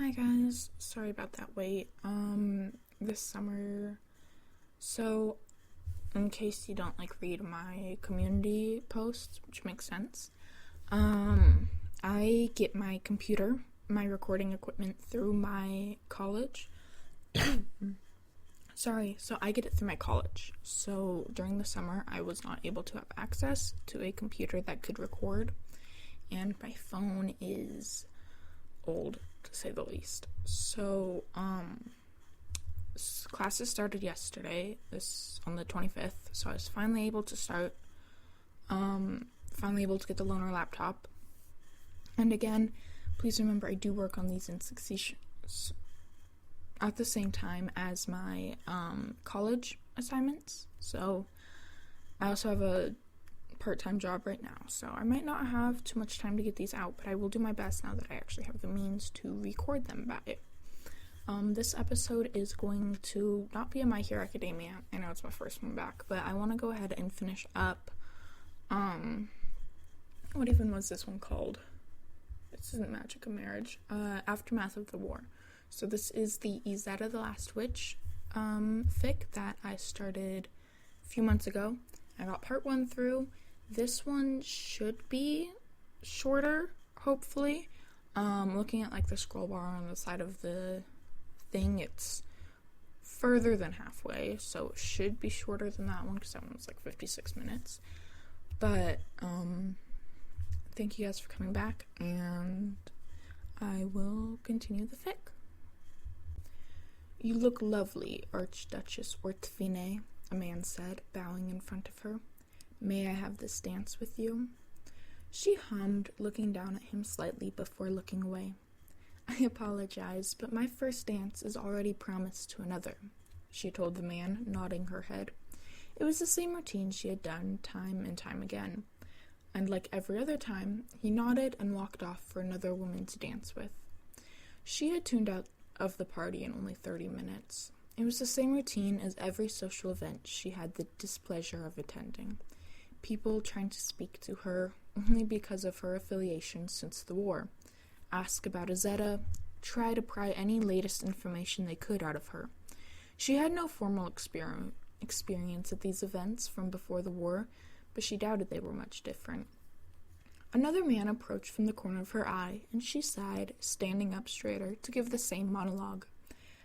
Hi guys, sorry about that wait. This summer, so in case you don't read my community posts, which makes sense, I get my computer, my recording equipment through my college. So I get it through my college. So during the summer, I was not able to have access to a computer that could record, and my phone is old, to say the least. So, classes started yesterday, on the 25th, so I was finally able to start, finally able to get the loaner laptop. And again, please remember I do work on these in succession at the same time as my, college assignments, so I also have a part-time job right now, so I might not have too much time to get these out, but I will do my best now that I actually have the means to record them by it. This episode is going to not be a My Hero Academia. I know it's my first one back, but I want to go ahead and finish up, what even was this one called? This isn't Magic of Marriage. Aftermath of the War. So this is the Izetta the Last Witch, fic that I started a few months ago. I got part 1 through. This one should be shorter, hopefully. Looking at the scroll bar on the side of the thing, it's further than halfway, so it should be shorter than that one, because that one was 56 minutes. But, thank you guys for coming back, and I will continue the fic. "You look lovely, Archduchess Ortfiné," a man said, bowing in front of her. "May I have this dance with you?" She hummed, looking down at him slightly before looking away. "I apologize, but my first dance is already promised to another," she told the man, nodding her head. It was the same routine she had done time and time again, and like every other time, he nodded and walked off for another woman to dance with. She had tuned out of the party in only 30 minutes. It was the same routine as every social event she had the displeasure of attending. People trying to speak to her only because of her affiliation since the war, ask about Izetta, try to pry any latest information they could out of her. She had no formal experience at these events from before the war, but she doubted they were much different. Another man approached from the corner of her eye, and she sighed, standing up straighter to give the same monologue.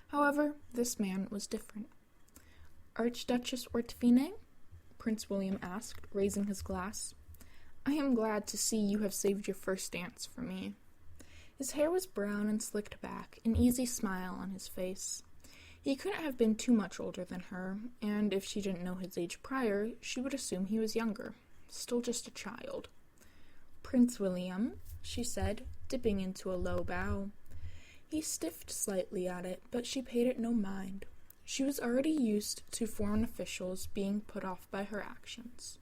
However, this man was different. "Archduchess Ortfiné?" Prince William asked, raising his glass. "I am glad to see you have saved your first dance for me." His hair was brown and slicked back, an easy smile on his face. He couldn't have been too much older than her, and if she didn't know his age prior, she would assume he was younger, still just a child. "Prince William," she said, dipping into a low bow. He stiffed slightly at it, but she paid it no mind. She was already used to foreign officials being put off by her actions.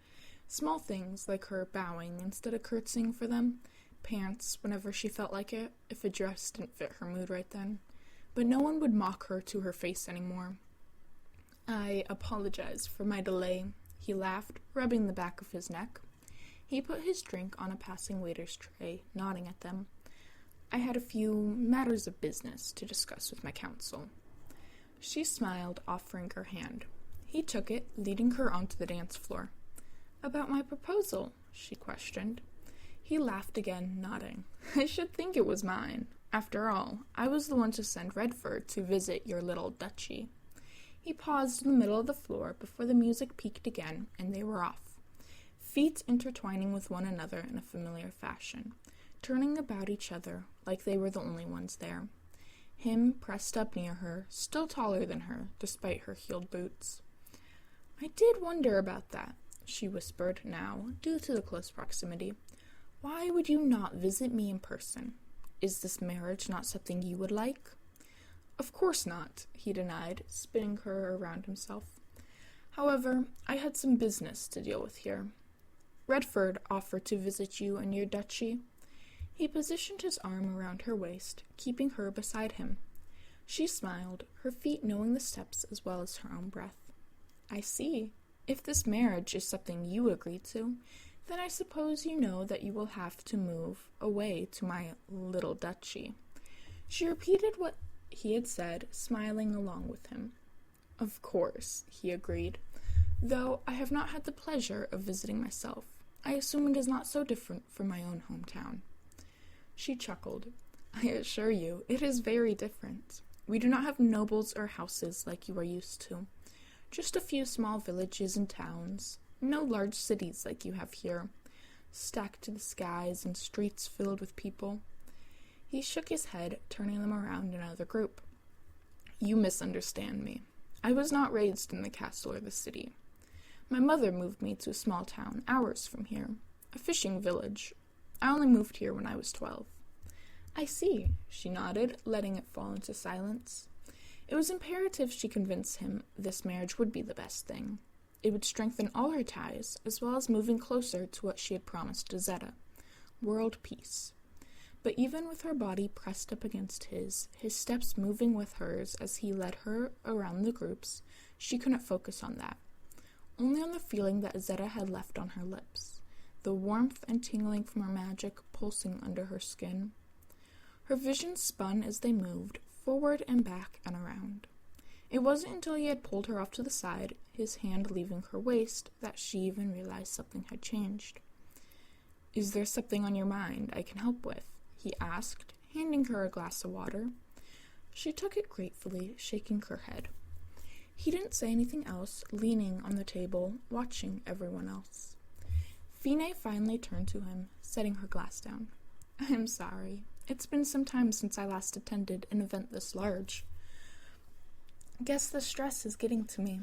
Small things like her bowing instead of curtsying for them, pants whenever she felt like it, if a dress didn't fit her mood right then. But no one would mock her to her face anymore. "I apologize for my delay," he laughed, rubbing the back of his neck. He put his drink on a passing waiter's tray, nodding at them. "I had a few matters of business to discuss with my counsel." She smiled, offering her hand. He took it, leading her onto the dance floor. "About my proposal?" she questioned. He laughed again, nodding. "I should think it was mine. After all, I was the one to send Redford to visit your little duchy." He paused in the middle of the floor before the music peaked again, and they were off. Feet intertwining with one another in a familiar fashion, turning about each other like they were the only ones there. Him pressed up near her, still taller than her, despite her heeled boots. "I did wonder about that," she whispered now, due to the close proximity. "Why would you not visit me in person? Is this marriage not something you would like?" "Of course not," he denied, spinning her around himself. "However, I had some business to deal with here. Redford offered to visit you in your duchy." He positioned his arm around her waist, keeping her beside him. She smiled, her feet knowing the steps as well as her own breath. "I see. If this marriage is something you agree to, then I suppose you know that you will have to move away to my little duchy." She repeated what he had said, smiling along with him. Of course, he agreed, though I have not had the pleasure of visiting myself. I assume it is not so different from my own hometown. She chuckled. I assure you, it is very different. We do not have nobles or houses like you are used to. Just a few small villages and towns. No large cities like you have here, stacked to the skies and streets filled with people. He shook his head, turning them around in another group. You misunderstand me. I was not raised in the castle or the city. My mother moved me to a small town, hours from here, a fishing village. I only moved here when I was 12. I see, she nodded, letting it fall into silence. It was imperative she convince him this marriage would be the best thing. It would strengthen all her ties, as well as moving closer to what she had promised Izetta, world peace. But even with her body pressed up against his steps moving with hers as he led her around the groups, she couldn't focus on that. Only on the feeling that Izetta had left on her lips, the warmth and tingling from her magic pulsing under her skin. Her vision spun as they moved, forward and back and around. It wasn't until he had pulled her off to the side, his hand leaving her waist, that she even realized something had changed. Is there something on your mind I can help with? He asked, handing her a glass of water. She took it gratefully, shaking her head. He didn't say anything else, leaning on the table, watching everyone else. Finé finally turned to him, setting her glass down. I'm sorry. It's been some time since I last attended an event this large. Guess the stress is getting to me.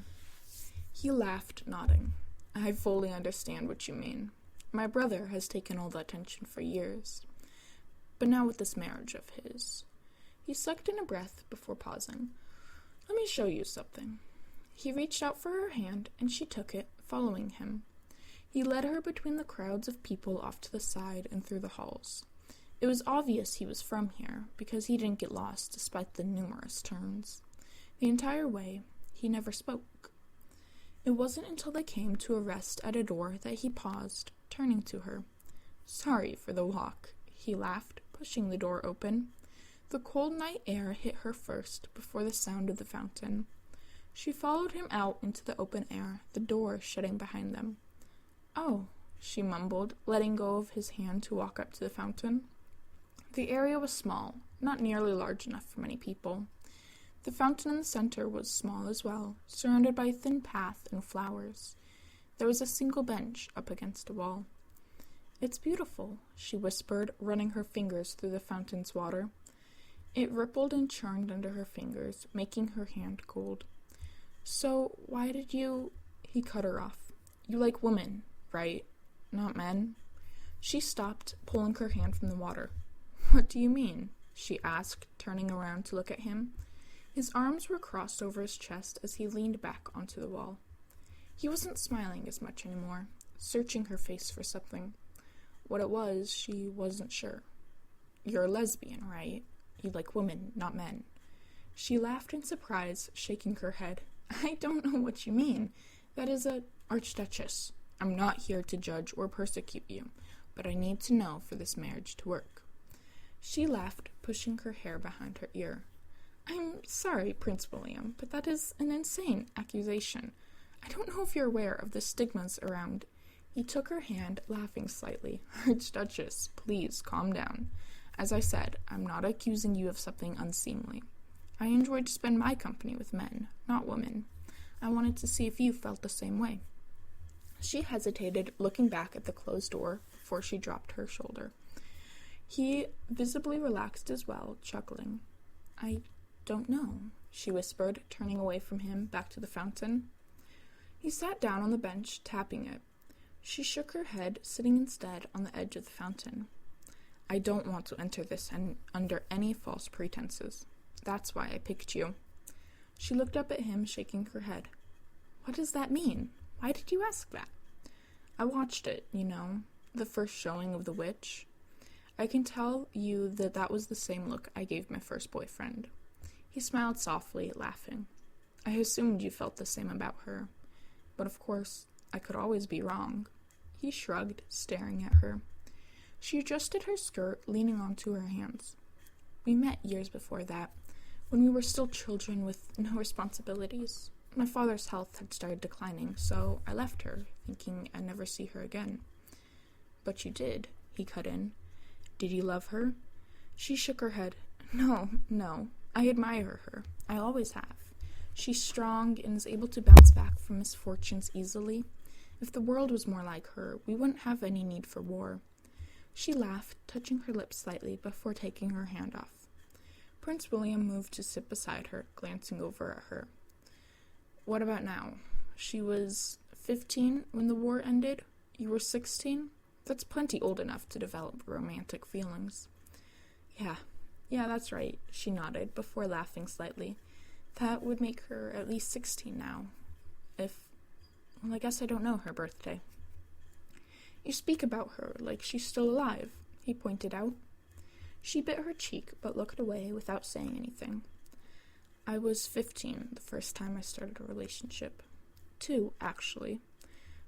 He laughed, nodding. I fully understand what you mean. My brother has taken all the attention for years. But now with this marriage of his. He sucked in a breath before pausing. Let me show you something. He reached out for her hand, and she took it, following him. He led her between the crowds of people off to the side and through the halls. It was obvious he was from here, because he didn't get lost despite the numerous turns. The entire way, he never spoke. It wasn't until they came to a rest at a door that he paused, turning to her. Sorry for the walk, he laughed, pushing the door open. The cold night air hit her first, before the sound of the fountain. She followed him out into the open air, the door shutting behind them. Oh, she mumbled, letting go of his hand to walk up to the fountain. The area was small, not nearly large enough for many people. The fountain in the center was small as well, surrounded by a thin path and flowers. There was a single bench up against a wall. It's beautiful, she whispered, running her fingers through the fountain's water. It rippled and churned under her fingers, making her hand cold. So, why did you... He cut her off. You like women, right? Not men? She stopped, pulling her hand from the water. What do you mean? She asked, turning around to look at him. His arms were crossed over his chest as he leaned back onto the wall. He wasn't smiling as much anymore, searching her face for something. What it was, she wasn't sure. You're a lesbian, right? You like women, not men. She laughed in surprise, shaking her head. I don't know what you mean. That is a archduchess. I'm not here to judge or persecute you, but I need to know for this marriage to work. She laughed, pushing her hair behind her ear. I'm sorry, Prince William, but that is an insane accusation. I don't know if you're aware of the stigmas around. He took her hand, laughing slightly. Archduchess, please calm down. As I said, I'm not accusing you of something unseemly. I enjoy to spend my company with men, not women. I wanted to see if you felt the same way. She hesitated, looking back at the closed door before she dropped her shoulder. He visibly relaxed as well, chuckling. I don't know, she whispered, turning away from him, back to the fountain. He sat down on the bench, tapping it. She shook her head, sitting instead on the edge of the fountain. I don't want to enter this under any false pretenses. That's why I picked you. She looked up at him, shaking her head. What does that mean? Why did you ask that? I watched it, the first showing of The Witch. I can tell you that was the same look I gave my first boyfriend. He smiled softly, laughing. I assumed you felt the same about her. But of course, I could always be wrong. He shrugged, staring at her. She adjusted her skirt, leaning onto her hands. We met years before that, when we were still children with no responsibilities. My father's health had started declining, so I left her, thinking I'd never see her again. But you did, he cut in. Did you love her? She shook her head. No, I admire her. I always have. She's strong and is able to bounce back from misfortunes easily. If the world was more like her, we wouldn't have any need for war. She laughed, touching her lips slightly before taking her hand off. Prince William moved to sit beside her, glancing over at her. What about now? She was 15 when the war ended? You were 16? That's plenty old enough to develop romantic feelings. Yeah, that's right, she nodded, before laughing slightly. That would make her at least 16 now. I guess I don't know her birthday. You speak about her like she's still alive, he pointed out. She bit her cheek, but looked away without saying anything. I was 15 the first time I started a relationship. 2, actually.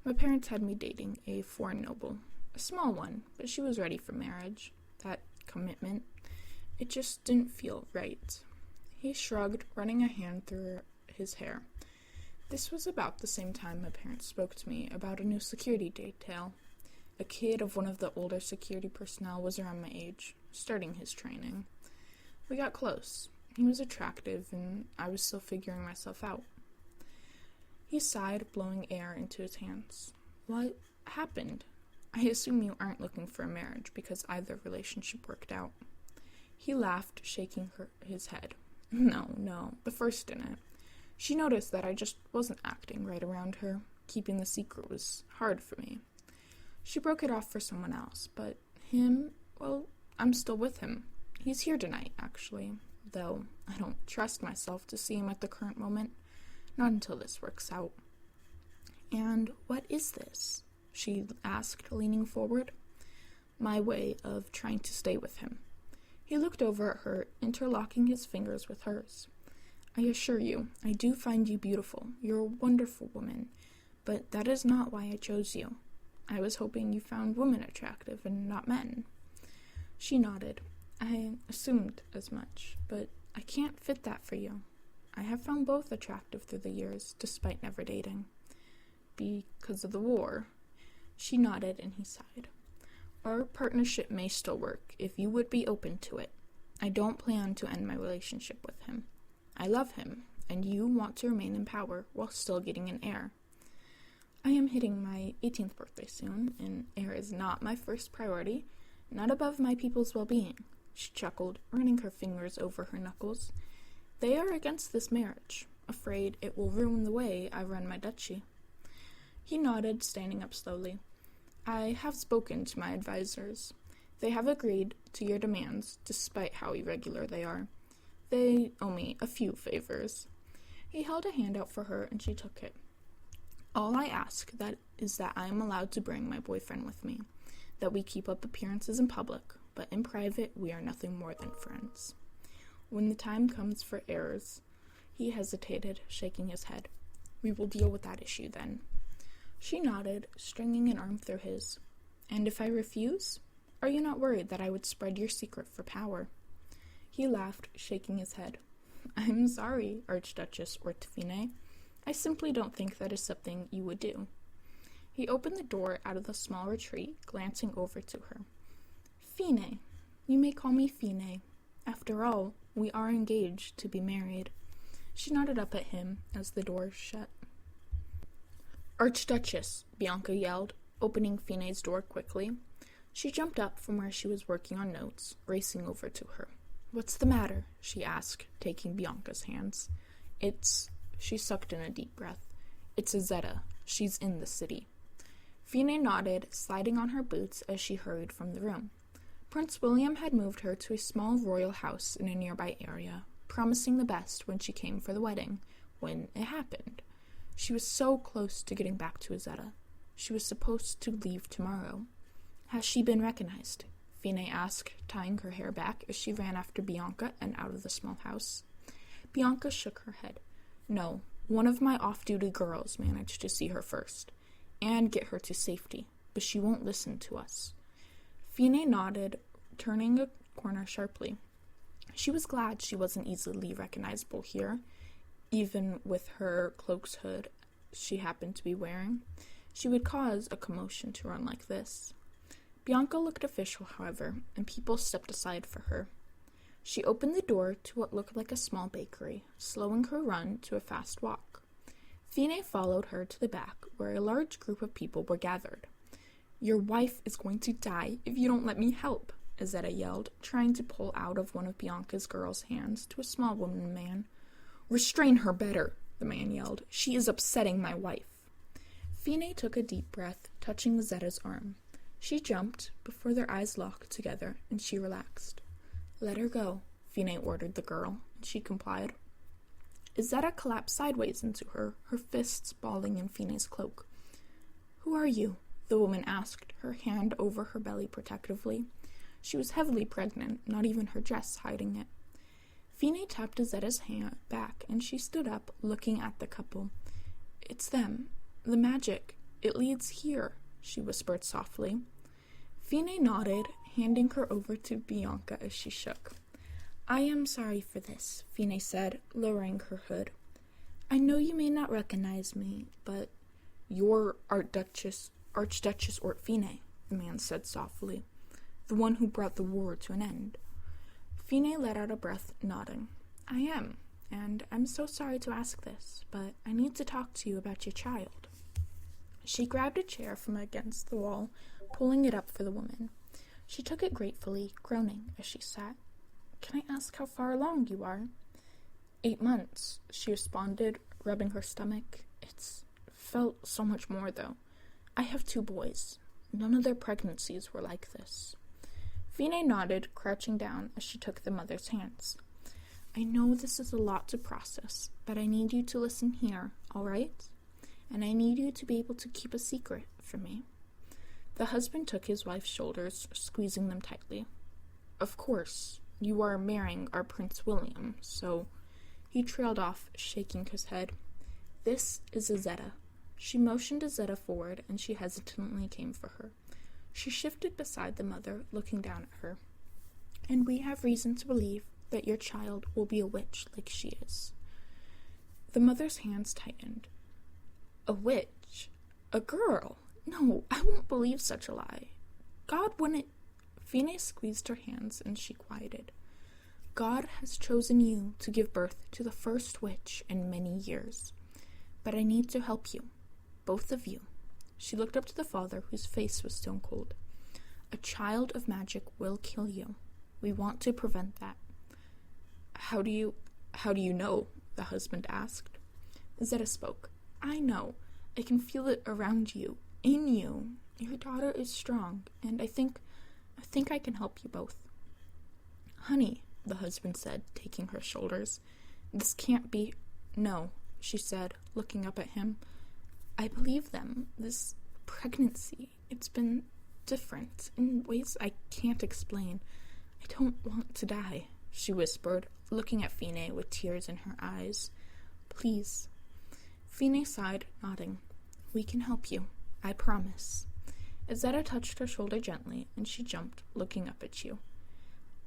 My parents had me dating a foreign noble. A small one, but she was ready for marriage. That commitment. It just didn't feel right. He shrugged, running a hand through his hair. This was about the same time my parents spoke to me about a new security detail. A kid of one of the older security personnel was around my age, starting his training. We got close. He was attractive, and I was still figuring myself out. He sighed, blowing air into his hands. What happened? I assume you aren't looking for a marriage because either relationship worked out. He laughed, shaking his head. No, the first didn't. She noticed that I just wasn't acting right around her. Keeping the secret was hard for me. She broke it off for someone else, but him, well, I'm still with him. He's here tonight, actually, though I don't trust myself to see him at the current moment. Not until this works out. And what is this? She asked, leaning forward. My way of trying to stay with him. He looked over at her, interlocking his fingers with hers. I assure you, I do find you beautiful. You're a wonderful woman, but that is not why I chose you. I was hoping you found women attractive and not men. She nodded. I assumed as much, but I can't fit that for you. I have found both attractive through the years, despite never dating. Because of the war. She nodded and he sighed. Our partnership may still work, if you would be open to it. I don't plan to end my relationship with him. I love him, and you want to remain in power while still getting an heir. I am hitting my 18th birthday soon, and heir is not my first priority, not above my people's well-being. She chuckled, running her fingers over her knuckles. They are against this marriage, afraid it will ruin the way I run my duchy. He nodded, standing up slowly. I have spoken to my advisors. They have agreed to your demands, despite how irregular they are. They owe me a few favors. He held a hand out for her, and she took it. All I ask is that I am allowed to bring my boyfriend with me, that we keep up appearances in public, but in private we are nothing more than friends. When the time comes for heirs, he hesitated, shaking his head. We will deal with that issue then. She nodded, stringing an arm through his. And if I refuse? Are you not worried that I would spread your secret for power? He laughed, shaking his head. I'm sorry, Archduchess Ortfiné. I simply don't think that is something you would do. He opened the door out of the small retreat, glancing over to her. Finé. You may call me Finé. After all, we are engaged to be married. She nodded up at him as the door shut. Archduchess, Bianca yelled, opening Finé's door quickly. She jumped up from where she was working on notes, racing over to her. What's the matter? She asked, taking Bianca's hands. She sucked in a deep breath. It's Izetta. She's in the city. Finé nodded, sliding on her boots as she hurried from the room. Prince William had moved her to a small royal house in a nearby area, promising the best when she came for the wedding, when it happened. She was so close to getting back to Izetta. She was supposed to leave tomorrow. Has she been recognized? Finé asked, tying her hair back as she ran after Bianca and out of the small house. Bianca shook her head. No, one of my off-duty girls managed to see her first, and get her to safety, but she won't listen to us. Finé nodded, turning a corner sharply. She was glad she wasn't easily recognizable here, even with her cloak's hood she happened to be wearing. She would cause a commotion to run like this. Bianca looked official, however, and people stepped aside for her. She opened the door to what looked like a small bakery, slowing her run to a fast walk. Finé followed her to the back, where a large group of people were gathered. "Your wife is going to die if you don't let me help," Izetta yelled, trying to pull out of one of Bianca's girl's hands to a small woman man. "Restrain her better," the man yelled. "She is upsetting my wife." Finé took a deep breath, touching Izetta's arm. She jumped before their eyes locked together, and she relaxed. "Let her go," Finé ordered the girl, and she complied. Izetta collapsed sideways into her fists balling in Finé's cloak. "Who are you?" the woman asked, her hand over her belly protectively. She was heavily pregnant, not even her dress hiding it. Finé tapped Izetta's hand back, and she stood up, looking at the couple. "It's them. The magic. It leads here," she whispered softly. Finé nodded, handing her over to Bianca as she shook. "I am sorry for this," Finé said, lowering her hood. "I know you may not recognize me, but—" "You're Archduchess Ortfiné," the man said softly. "The one who brought the war to an end." Finé let out a breath, nodding. "I am, and I'm so sorry to ask this, but I need to talk to you about your child." She grabbed a chair from against the wall, pulling it up for the woman. She took it gratefully, groaning as she sat. "Can I ask how far along you are?" 8 months, she responded, rubbing her stomach. It's felt so much more, though. I have 2 boys. None of their pregnancies were like this. Finé nodded, crouching down as she took the mother's hands. "I know this is a lot to process, but I need you to listen here, all right? And I need you to be able to keep a secret from me." The husband took his wife's shoulders, squeezing them tightly. "Of course, you are marrying our Prince William, so—" He trailed off, shaking his head. "This is Izetta." She motioned Izetta forward, and she hesitantly came for her. She shifted beside the mother, looking down at her. "And we have reason to believe that your child will be a witch like she is." The mother's hands tightened. "A witch? A girl? No, I won't believe such a lie. God wouldn't—" Finé squeezed her hands, and she quieted. "God has chosen you to give birth to the first witch in many years. But I need to help you. Both of you." She looked up to the father, whose face was stone cold. "A child of magic will kill you. We want to prevent that." How do you know?" the husband asked. Izetta spoke. "I know. I can feel it around you, in you. Your daughter is strong, and I think I can help you both." "Honey," the husband said, taking her shoulders. "This can't be—" "No," she said, looking up at him. "I believe them. This pregnancy, it's been different, in ways I can't explain. I don't want to die," she whispered, looking at Finé with tears in her eyes. "Please." Finé sighed, nodding. "We can help you. I promise." Izetta touched her shoulder gently, and she jumped, looking up at you.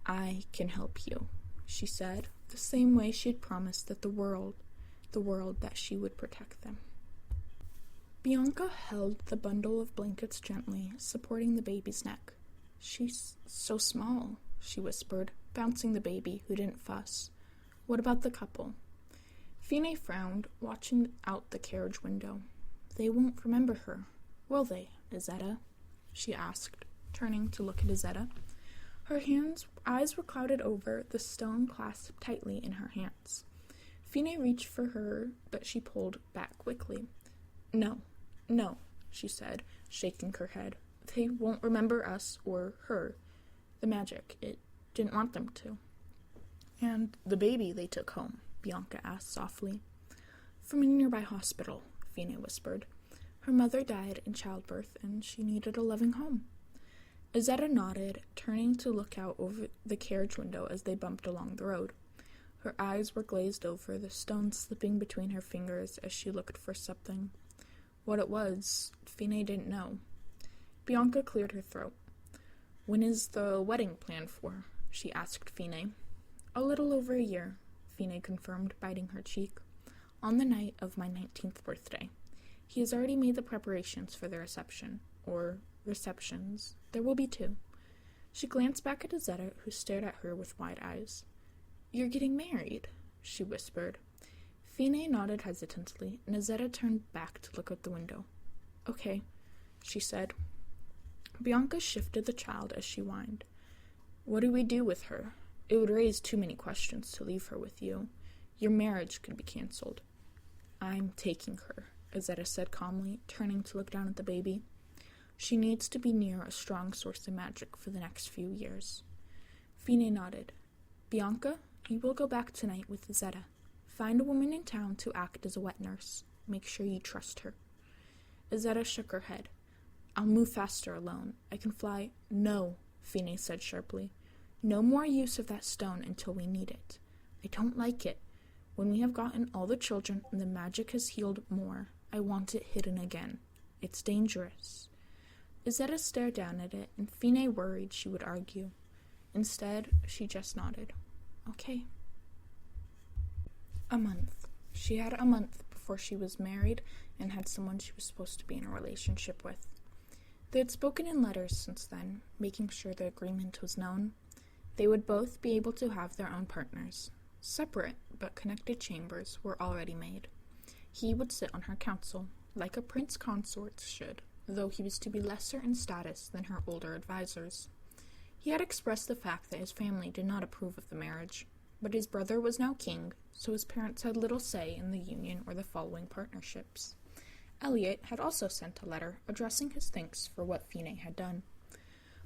"I can help you," she said, the same way she had promised that the world that she would protect them. Bianca held the bundle of blankets gently, supporting the baby's neck. "She's so small," she whispered, bouncing the baby, who didn't fuss. "What about the couple?" Finé frowned, watching out the carriage window. "They won't remember her, will they, Izetta?" she asked, turning to look at Izetta. Her eyes were clouded over, the stone clasped tightly in her hands. Finé reached for her, but she pulled back quickly. No, she said, shaking her head. "They won't remember us or her. The magic, it didn't want them to." "And the baby they took home?" Bianca asked softly. "From a nearby hospital," Finé whispered. "Her mother died in childbirth, and she needed a loving home." Izetta nodded, turning to look out over the carriage window as they bumped along the road. Her eyes were glazed over, the stone slipping between her fingers as she looked for something. What it was, Finé didn't know. Bianca cleared her throat. "When is the wedding planned for?" she asked Finé. A little over a year, Finé confirmed, biting her cheek. On the night of my 19th birthday. He has already made the preparations for the reception. Or receptions. There will be 2. She glanced back at Izetta, who stared at her with wide eyes. You're getting married, she whispered. Finé nodded hesitantly, and Izetta turned back to look out the window. Okay, she said. Bianca shifted the child as she whined. What do we do with her? It would raise too many questions to leave her with you. Your marriage could be cancelled. I'm taking her, Izetta said calmly, turning to look down at the baby. She needs to be near a strong source of magic for the next few years. Finé nodded. Bianca, you will go back tonight with Izetta. Find a woman in town to act as a wet nurse. Make sure you trust her. Izetta shook her head. I'll move faster alone. I can fly. No, Finé said sharply. No more use of that stone until we need it. I don't like it. When we have gotten all the children and the magic has healed more, I want it hidden again. It's dangerous. Izetta stared down at it, and Finé worried she would argue. Instead, she just nodded. Okay. A month. She had a month before she was married and had someone she was supposed to be in a relationship with. They had spoken in letters since then, making sure the agreement was known. They would both be able to have their own partners. Separate but connected chambers were already made. He would sit on her council, like a prince consort should, though he was to be lesser in status than her older advisors. He had expressed the fact that his family did not approve of the marriage, but his brother was now king, so his parents had little say in the union or the following partnerships. Elliot had also sent a letter addressing his thanks for what Finé had done.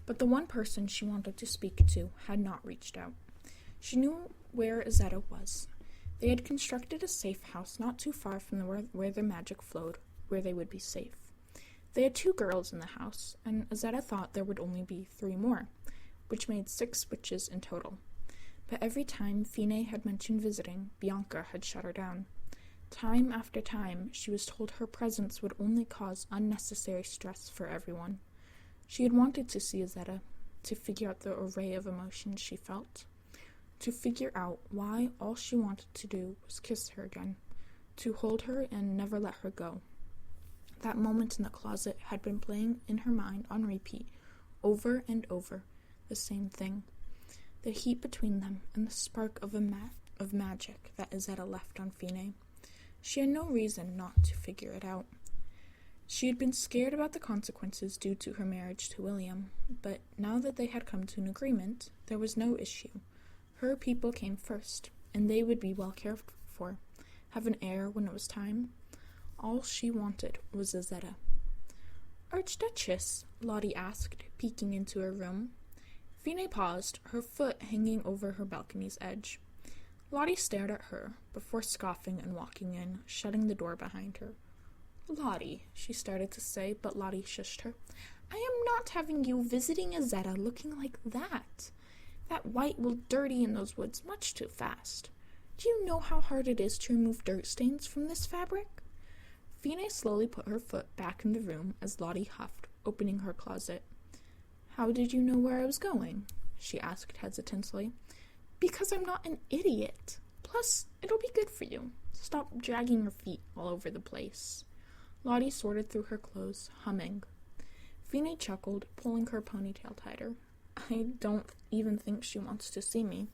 But the one person she wanted to speak to had not reached out. She knew where Izetta was. They had constructed a safe house not too far from where the magic flowed, where they would be safe. They had 2 girls in the house, and Izetta thought there would only be 3 more, which made 6 witches in total. But every time Finé had mentioned visiting, Bianca had shut her down. Time after time, she was told her presence would only cause unnecessary stress for everyone. She had wanted to see Izetta, to figure out the array of emotions she felt, to figure out why all she wanted to do was kiss her again, to hold her and never let her go. That moment in the closet had been playing in her mind on repeat, over and over, the same thing. The heat between them and the spark of magic that Izetta left on Finé. She had no reason not to figure it out. She had been scared about the consequences due to her marriage to William, but now that they had come to an agreement, there was no issue. Her people came first, and they would be well cared for, have an heir when it was time. All she wanted was Izetta. Archduchess, Lottie asked, peeking into her room. Finé paused, her foot hanging over her balcony's edge. Lottie stared at her, before scoffing and walking in, shutting the door behind her. Lottie, she started to say, but Lottie shushed her. I am not having you visiting Izetta looking like that. That white will dirty in those woods much too fast. Do you know how hard it is to remove dirt stains from this fabric? Finé slowly put her foot back in the room as Lottie huffed, opening her closet. How did you know where I was going? She asked hesitantly. Because I'm not an idiot. Plus, it'll be good for you. Stop dragging your feet all over the place. Lottie sorted through her clothes, humming. Finé chuckled, pulling her ponytail tighter. I don't even think she wants to see me.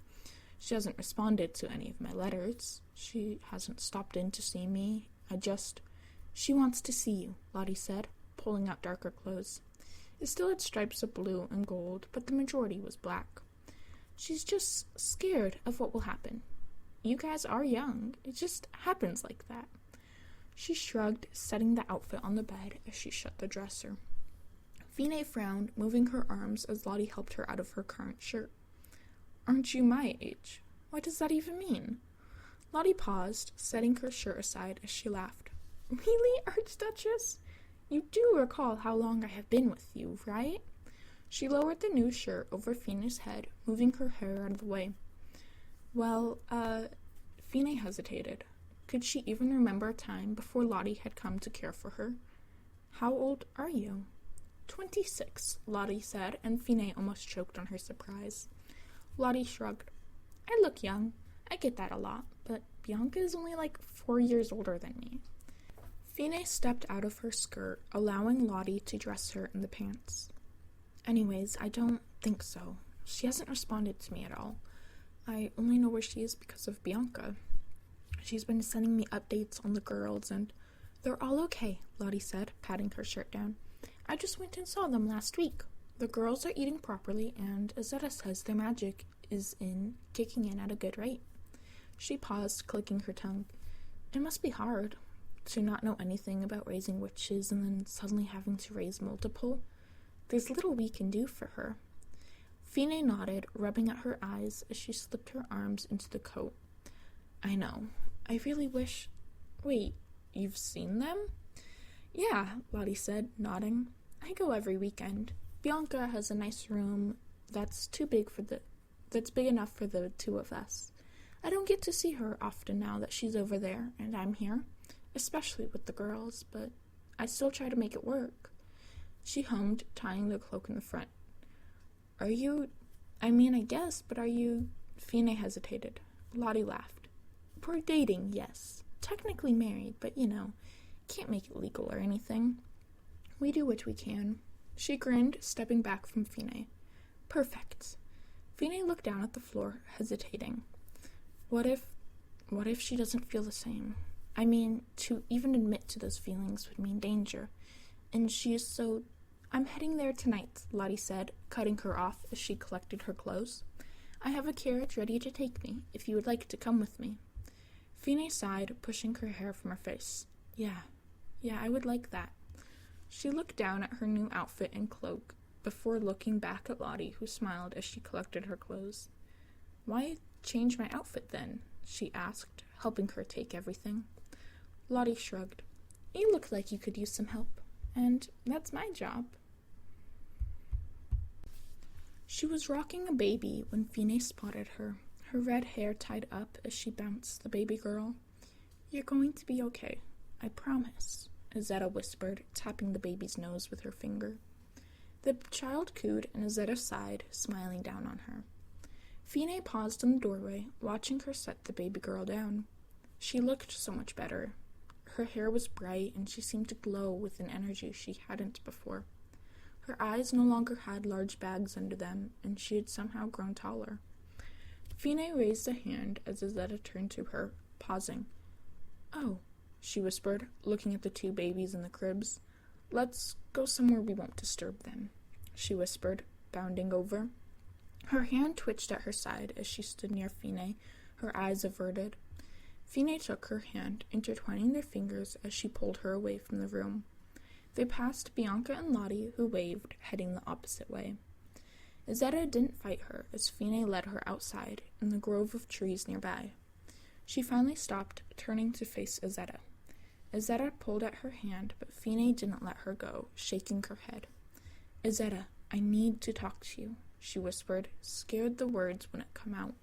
She hasn't responded to any of my letters. She hasn't stopped in to see me. She wants to see you, Lottie said, pulling out darker clothes. It still had stripes of blue and gold, but the majority was black. She's just scared of what will happen. You guys are young. It just happens like that. She shrugged, setting the outfit on the bed as she shut the dresser. Finé frowned, moving her arms as Lottie helped her out of her current shirt. Aren't you my age? What does that even mean? Lottie paused, setting her shirt aside as she laughed. Really, Archduchess? You do recall how long I have been with you, right? She lowered the new shirt over Finé's head, moving her hair out of the way. Well, Finé hesitated. Could she even remember a time before Lottie had come to care for her? How old are you? 26, Lottie said, and Finé almost choked on her surprise. Lottie shrugged. I look young. I get that a lot, but Bianca is only like 4 years older than me. Finé stepped out of her skirt, allowing Lottie to dress her in the pants. Anyways, I don't think so. She hasn't responded to me at all. I only know where she is because of Bianca. She's been sending me updates on the girls, and they're all okay, Lottie said, patting her shirt down. I just went and saw them last week. The girls are eating properly, and Izetta says their magic is kicking in at a good rate. She paused, clicking her tongue. It must be hard to not know anything about raising witches and then suddenly having to raise multiple. There's little we can do for her. Finé nodded, rubbing at her eyes as she slipped her arms into the coat. I know. I really wish... Wait, you've seen them? Yeah, Lottie said, nodding. I go every weekend. Bianca has a nice room that's big enough for the two of us. I don't get to see her often now that she's over there and I'm here, especially with the girls, but I still try to make it work. She hummed, tying the cloak in the front. Are you... I guess, but are you... Finé hesitated. Lottie laughed. We're dating, yes. Technically married, but can't make it legal or anything. We do what we can. She grinned, stepping back from Finé. Perfect. Finé looked down at the floor, hesitating. What if she doesn't feel the same? To even admit to those feelings would mean danger. And she is so... I'm heading there tonight, Lottie said, cutting her off as she collected her clothes. I have a carriage ready to take me, if you would like to come with me. Finé sighed, pushing her hair from her face. Yeah, I would like that. She looked down at her new outfit and cloak, before looking back at Lottie, who smiled as she collected her clothes. Why change my outfit then? She asked, helping her take everything. Lottie shrugged. You look like you could use some help, and that's my job. She was rocking a baby when Finé spotted her, her red hair tied up as she bounced the baby girl. You're going to be okay, I promise, Izetta whispered, tapping the baby's nose with her finger. The child cooed, and Izetta sighed, smiling down on her. Finé paused in the doorway, watching her set the baby girl down. She looked so much better. Her hair was bright, and she seemed to glow with an energy she hadn't before. Her eyes no longer had large bags under them, and she had somehow grown taller. Finé raised a hand as Izetta turned to her, pausing. Oh, she whispered, looking at the two babies in the cribs. Let's go somewhere we won't disturb them, she whispered, bounding over. Her hand twitched at her side as she stood near Finé, her eyes averted. Finé took her hand, intertwining their fingers as she pulled her away from the room. They passed Bianca and Lottie, who waved, heading the opposite way. Izetta didn't fight her as Finé led her outside, in the grove of trees nearby. She finally stopped, turning to face Izetta. Izetta pulled at her hand, but Finé didn't let her go, shaking her head. Izetta, I need to talk to you, she whispered, scared the words wouldn't come out.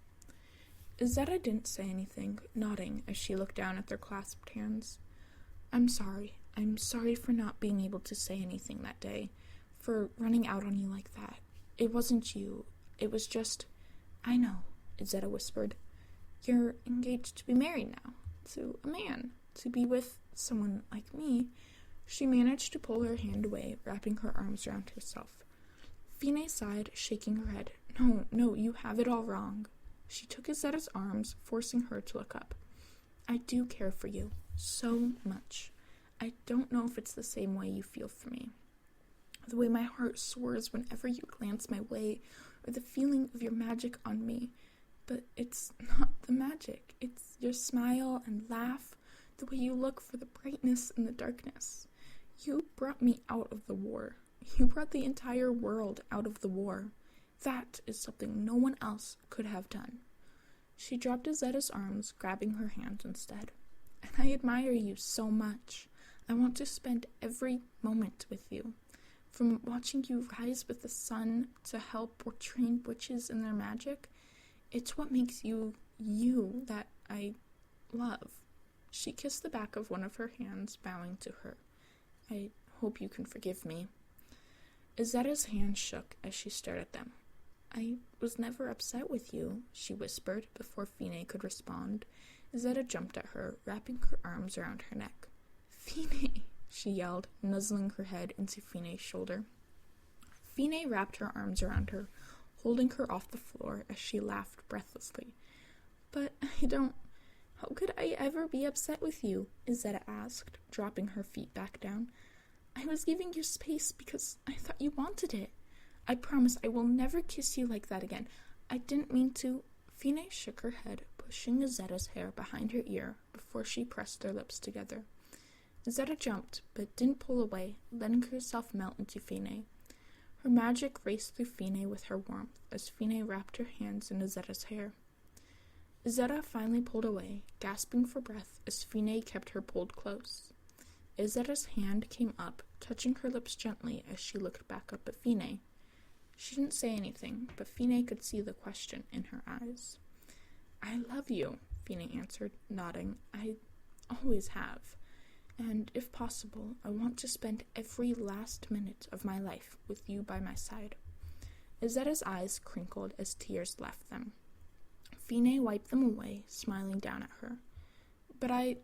Izetta didn't say anything, nodding as she looked down at their clasped hands. I'm sorry for not being able to say anything that day, for running out on you like that. It wasn't you, it was just... I know, Izetta whispered. You're engaged to be married now, to a man, to be with someone like me. She managed to pull her hand away, wrapping her arms around herself. Finé sighed, shaking her head. No, you have it all wrong. She took Izetta's arms, forcing her to look up. I do care for you, so much. I don't know if it's the same way you feel for me. The way my heart soars whenever you glance my way, or the feeling of your magic on me. But it's not the magic. It's your smile and laugh, the way you look for the brightness in the darkness. You brought me out of the war. You brought the entire world out of the war. That is something no one else could have done. She dropped Izetta's arms, grabbing her hand instead. And I admire you so much. I want to spend every moment with you. From watching you rise with the sun to help or train witches in their magic, it's what makes you, you, that I love. She kissed the back of one of her hands, bowing to her. I hope you can forgive me. Izetta's hand shook as she stared at them. I was never upset with you, she whispered before Finé could respond. Izetta jumped at her, wrapping her arms around her neck. Finé, she yelled, nuzzling her head into Finé's shoulder. Finé wrapped her arms around her, holding her off the floor as she laughed breathlessly. But how could I ever be upset with you? Izetta asked, dropping her feet back down. I was giving you space because I thought you wanted it. I promise I will never kiss you like that again. I didn't mean to. Finé shook her head, pushing Izetta's hair behind her ear before she pressed their lips together. Izetta jumped, but didn't pull away, letting herself melt into Finé. Her magic raced through Finé with her warmth as Finé wrapped her hands in Izetta's hair. Izetta finally pulled away, gasping for breath as Finé kept her pulled close. Izetta's hand came up, touching her lips gently as she looked back up at Finé. She didn't say anything, but Finé could see the question in her eyes. I love you, Finé answered, nodding. I always have. And if possible, I want to spend every last minute of my life with you by my side. Izetta's eyes crinkled as tears left them. Finé wiped them away, smiling down at her. But I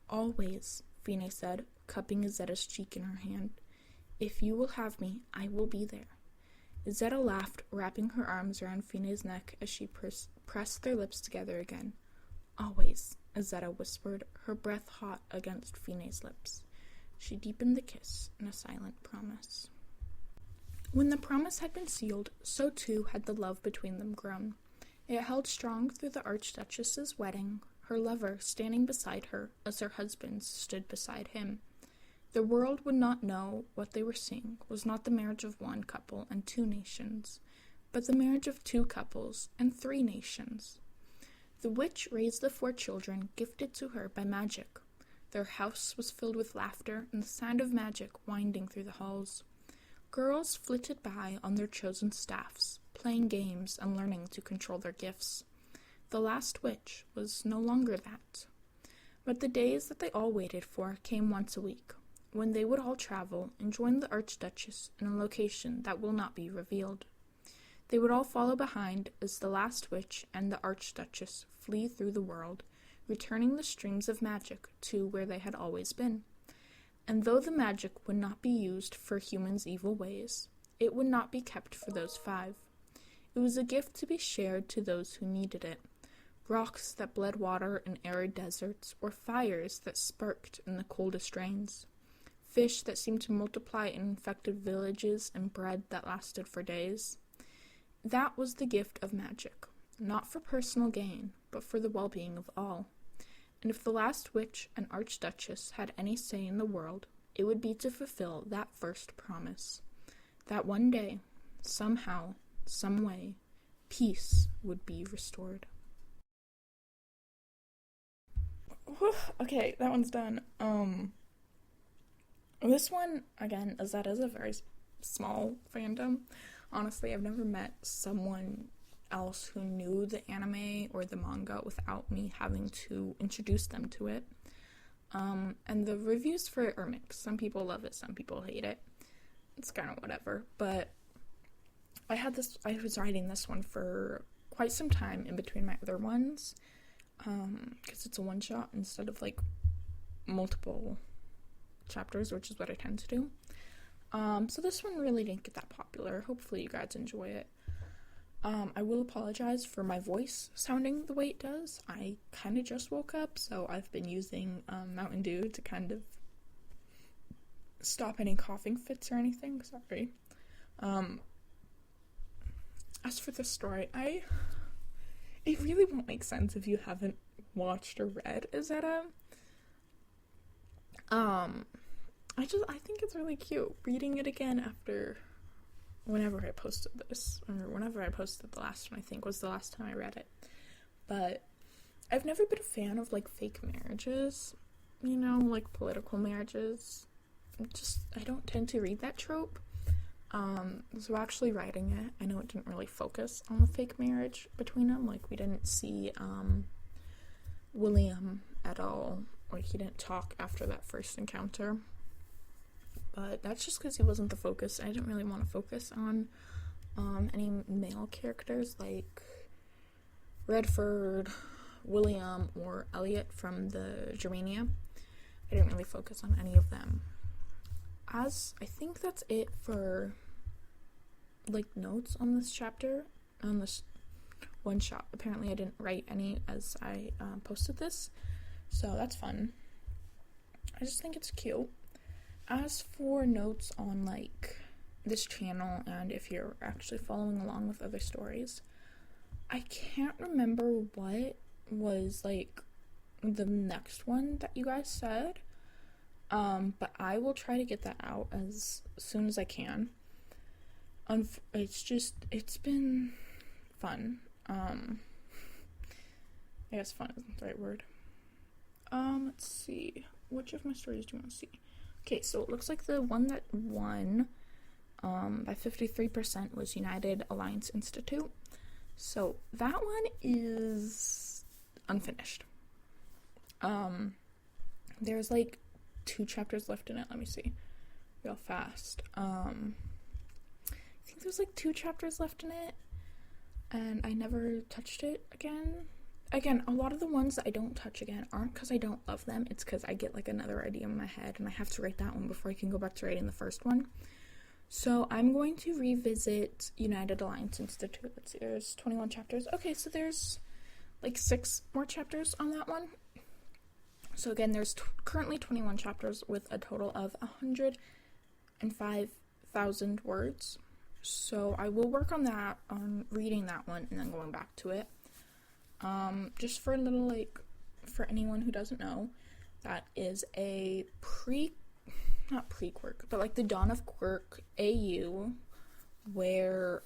always, Finé said, cupping Izetta's cheek in her hand. If you will have me, I will be there. Izetta laughed, wrapping her arms around Finé's neck as she pressed their lips together again. Always, Izetta whispered, her breath hot against Finé's lips. She deepened the kiss in a silent promise. When the promise had been sealed, so too had the love between them grown. It held strong through the Archduchess's wedding, her lover standing beside her as her husband stood beside him. The world would not know what they were seeing was not the marriage of one couple and 2 nations, but the marriage of 2 couples and 3 nations. The witch raised the 4 children gifted to her by magic. Their house was filled with laughter and the sound of magic winding through the halls. Girls flitted by on their chosen staffs, playing games and learning to control their gifts. The last witch was no longer that. But the days that they all waited for came once a week, when they would all travel and join the Archduchess in a location that will not be revealed. They would all follow behind as the last witch and the Archduchess flee through the world, returning the streams of magic to where they had always been. And though the magic would not be used for humans' evil ways, it would not be kept for those 5. It was a gift to be shared to those who needed it. Rocks that bled water in arid deserts, or fires that sparked in the coldest rains. Fish that seemed to multiply in infected villages, and bread that lasted for days. That was the gift of magic, not for personal gain, but for the well-being of all. And if the last witch and Archduchess had any say in the world, it would be to fulfill that first promise. That one day, somehow, some way, peace would be restored. Okay, that one's done. This one, again, is a very small fandom. Honestly, I've never met someone else who knew the anime or the manga without me having to introduce them to it. And the reviews for it are mixed. Some people love it, some people hate it. It's kind of whatever. But I was writing this one for quite some time in between my other ones. Because it's a one-shot instead of, multiple chapters, which is what I tend to do. So this one really didn't get that popular. Hopefully you guys enjoy it. I will apologize for my voice sounding the way it does. I kind of just woke up, so I've been using Mountain Dew to kind of stop any coughing fits or anything. Sorry. As for the story, it really won't make sense if you haven't watched or read Izetta. I think it's really cute reading it again after whenever I posted this, or whenever I posted the last one, I think was the last time I read it. But I've never been a fan of fake marriages, political marriages. I don't tend to read that trope. So actually writing it, I know it didn't really focus on the fake marriage between them. We didn't see William at all. He didn't talk after that first encounter. But that's just because he wasn't the focus. I didn't really want to focus on any male characters like Redford, William, or Elliot from the Germania. I didn't really focus on any of them. I think that's it for notes on this chapter, on this one shot. Apparently I didn't write any as I posted this, so that's fun. I just think it's cute. As for notes on this channel, and if you're actually following along with other stories, I can't remember what was the next one that you guys said, but I will try to get that out as soon as I can. It's been fun. I guess fun isn't the right word. Let's see. Which of my stories do you want to see? Okay, so it looks like the one that won by 53% was United Alliance Institute. So that one is unfinished. There's 2 chapters left in it. Let me see real fast. I think there's 2 chapters left in it, and I never touched it again. A lot of the ones that I don't touch again aren't because I don't love them. It's because I get another idea in my head and I have to write that one before I can go back to writing the first one. So I'm going to revisit United Alliance Institute. Let's see, there's 21 chapters. Okay, so there's 6 more chapters on that one. So again, there's currently 21 chapters with a total of 105,000 words. So I will work on that, on reading that one and then going back to it. Just for a little, for anyone who doesn't know, that is a not pre-quirk, but the Dawn of Quirk AU, where,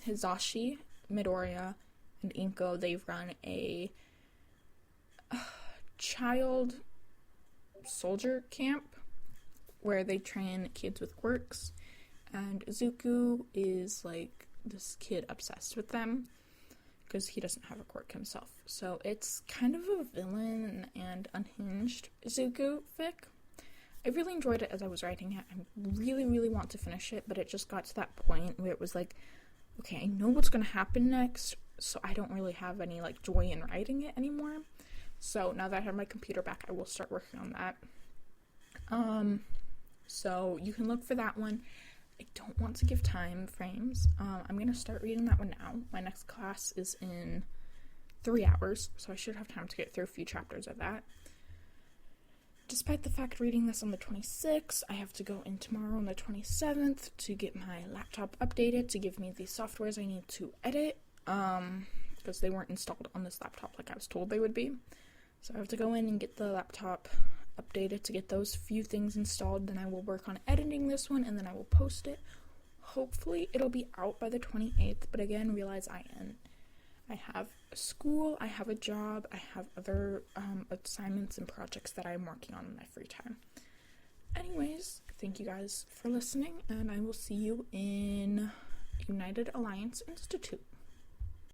Hizashi, Midoriya, and Inko, they've run a child soldier camp where they train kids with quirks, and Izuku is this kid obsessed with them because he doesn't have a quirk himself. So it's kind of a villain and unhinged Izuku fic. I really enjoyed it as I was writing it. I really, really want to finish it, but it just got to that point where it was okay, I know what's going to happen next, so I don't really have any joy in writing it anymore. So now that I have my computer back, I will start working on that. So you can look for that one. I don't want to give time frames. I'm going to start reading that one now. My next class is in 3 hours, so I should have time to get through a few chapters of that. Despite the fact reading this on the 26th, I have to go in tomorrow on the 27th to get my laptop updated to give me the softwares I need to edit, because they weren't installed on this laptop like I was told they would be. So I have to go in and get the laptop updated to get those few things installed. Then I will work on editing this one, and then I will post it. Hopefully it'll be out by the 28th, but again, realize I have school, I have a job, I have other assignments and projects that I'm working on in my free time. Anyways, thank you guys for listening, and I will see you in United Alliance Institute.